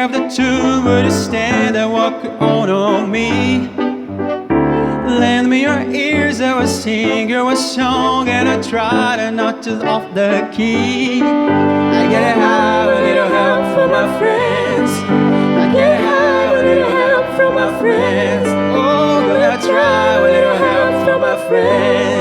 care of the tune, would you stand and walk on me? Lend me your ears, I will sing you a song, and I try to not to off the key. I gotta have a little help from my friends. I gotta have a little help from my friends. Oh, gonna try a little help from my friends.